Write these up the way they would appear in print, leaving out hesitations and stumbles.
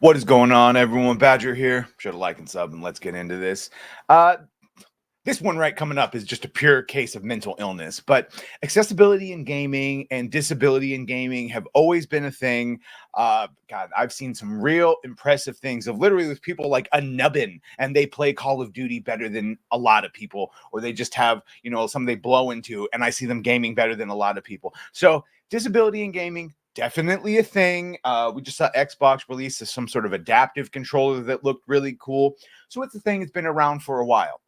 What is going on, everyone? Badger here. Should have like and sub, and let's get into this. Uh, this one right coming up is just a pure case of mental illness, but accessibility in gaming and disability in gaming have always been a thing. God, I've seen some real impressive things of literally with people like a nubbin and they play Call of Duty better than a lot of people, or they just have, some they blow into, and I see them gaming better than a lot of people. So disability in gaming, definitely a thing. We just saw Xbox release some sort of adaptive controller that looked really cool. So it's a thing that's been around for a while.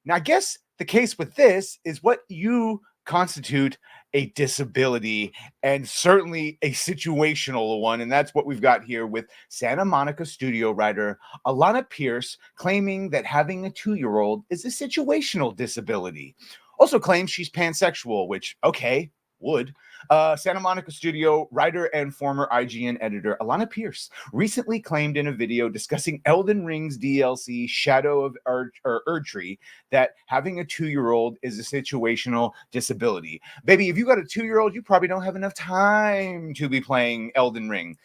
Now, I guess the case with this is what you constitute a disability, and certainly a situational one. And that's what we've got here with Santa Monica studio writer Alana Pierce claiming that having a 2-year-old is a situational disability. Also claims she's pansexual, which, okay, would. Santa Monica studio writer and former IGN editor Alana Pierce recently claimed in a video discussing Elden Ring's DLC Shadow of Erdtree that having a 2-year-old is a situational disability. Baby, if you got a 2-year-old, you probably don't have enough time to be playing Elden Ring.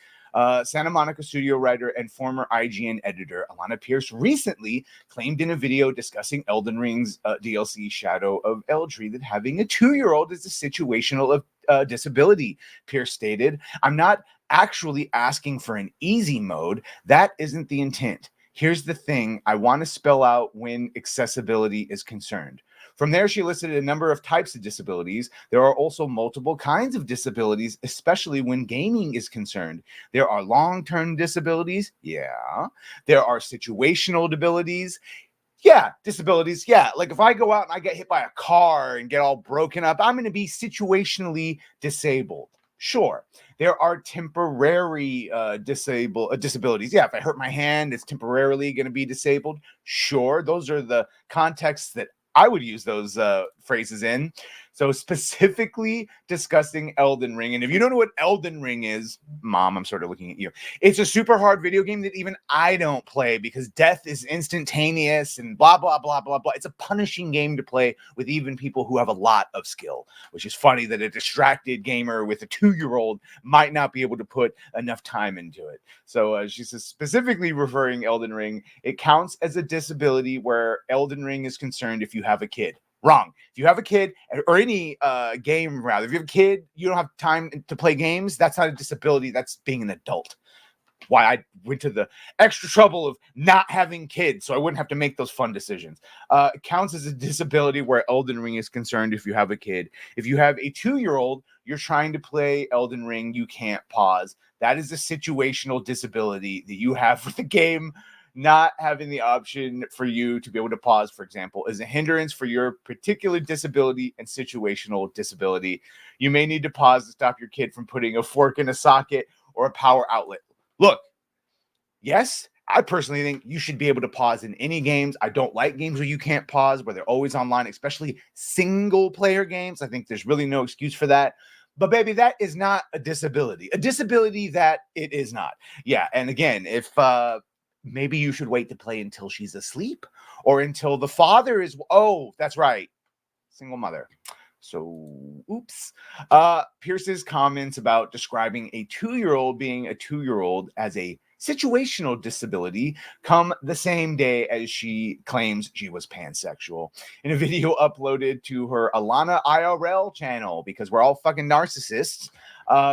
Santa Monica studio writer and former IGN editor Alana Pierce recently claimed in a video discussing Elden Ring's DLC Shadow of Erdtree that having a 2-year-old is a situational disability. Pierce stated, "I'm not actually asking for an easy mode. That isn't the intent. Here's the thing I want to spell out when accessibility is concerned." From there, she listed a number of types of disabilities. There are also multiple kinds of disabilities, especially when gaming is concerned. There are long-term disabilities. Yeah. There are situational disabilities. Yeah, disabilities. Yeah, like if I go out and I get hit by a car and get all broken up, I'm going to be situationally disabled. Sure. There are temporary disabilities. Yeah, if I hurt my hand, it's temporarily going to be disabled. Sure. Those are the contexts that I would use those phrases in. So specifically discussing Elden Ring. And if you don't know what Elden Ring is, Mom, I'm sort of looking at you. It's a super hard video game that even I don't play because death is instantaneous and blah, blah, blah, blah, blah. It's a punishing game to play with even people who have a lot of skill, which is funny that a distracted gamer with a 2-year-old might not be able to put enough time into it. So she's specifically referring Elden Ring. It counts as a disability where Elden Ring is concerned if you have a kid. Wrong. If you have a kid or any game, rather, if you have a kid, you don't have time to play games. That's not a disability. That's being an adult. Why I went to the extra trouble of not having kids so I wouldn't have to make those fun decisions. It counts as a disability where Elden Ring is concerned if you have a kid. If you have a 2-year-old, you're trying to play Elden Ring, you can't pause. That is a situational disability that you have for the game. Not having the option for you to be able to pause, for example, is a hindrance for your particular disability and situational disability. You may need to pause to stop your kid from putting a fork in a socket or a power outlet. Look, yes, I personally think you should be able to pause in any games. I don't like games where you can't pause, where they're always online, especially single player games. I think there's really no excuse for that. But baby, that is not a disability that it is not. Yeah. And again, if maybe you should wait to play until she's asleep or until the father is, oh, that's right, single mother. So, oops. Pierce's comments about describing a 2-year-old being a 2-year-old as a situational disability come the same day as she claims she was pansexual. In a video uploaded to her Alana IRL channel, because we're all fucking narcissists,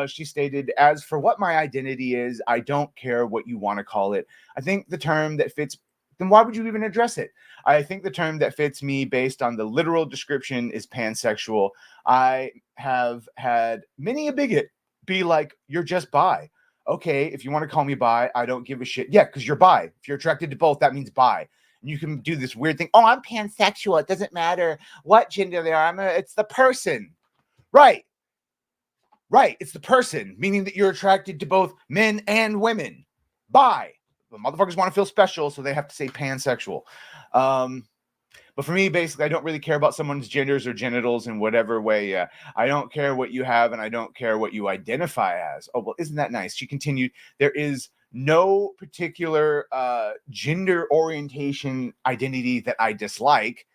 she stated, "As for what my identity is, I don't care what you want to call it. I think the term that fits, then why would you even address it? I think the term that fits me based on the literal description is pansexual. I have had many a bigot be like, you're just bi. Okay, if you want to call me bi, I don't give a shit. Yeah, because you're bi. If you're attracted to both, that means bi. And you can do this weird thing. Oh, I'm pansexual. It doesn't matter what gender they are. It's the person. Right. Right. It's the person, meaning that you're attracted to both men and women. Bi. The motherfuckers want to feel special, so they have to say pansexual. But for me, basically, I don't really care about someone's genders or genitals in whatever way. I don't care what you have, and I don't care what you identify as. Oh, well, isn't that nice? She continued, there is no particular gender orientation identity that I dislike.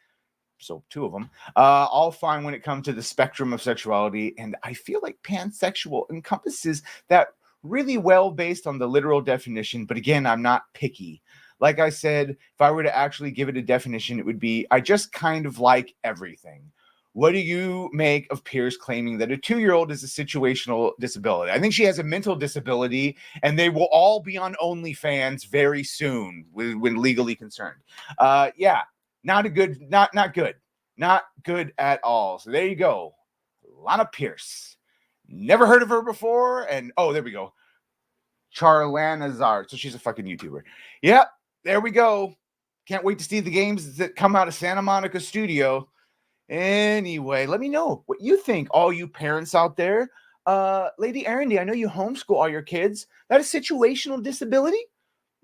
So 2 of them. All fine when it comes to the spectrum of sexuality. And I feel like pansexual encompasses that really well based on the literal definition, but again, I'm not picky. Like I said, if I were to actually give it a definition, it would be I just kind of like everything. What do you make of peers claiming that a 2-year-old is a situational disability? I think she has a mental disability, and they will all be on OnlyFans very soon when legally concerned. Yeah, not good at all. So there you go. Lana Pierce. Never heard of her before. And oh, there we go. Charlanazar. So she's a fucking YouTuber. Yep, there we go. Can't wait to see the games that come out of Santa Monica Studio. Anyway, let me know what you think, all you parents out there. Lady Arendy, I know you homeschool all your kids. That is situational disability?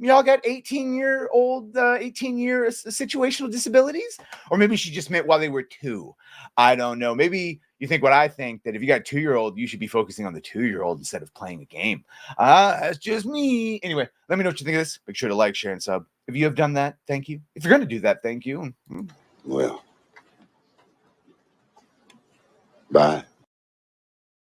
Y'all got 18-year situational disabilities? Or maybe she just meant while they were 2. I don't know. Maybe you think what I think, that if you got a 2-year-old, you should be focusing on the 2-year-old instead of playing a game. That's just me. Anyway, let me know what you think of this. Make sure to like, share, and sub. If you have done that, thank you. If you're going to do that, thank you. Well, bye.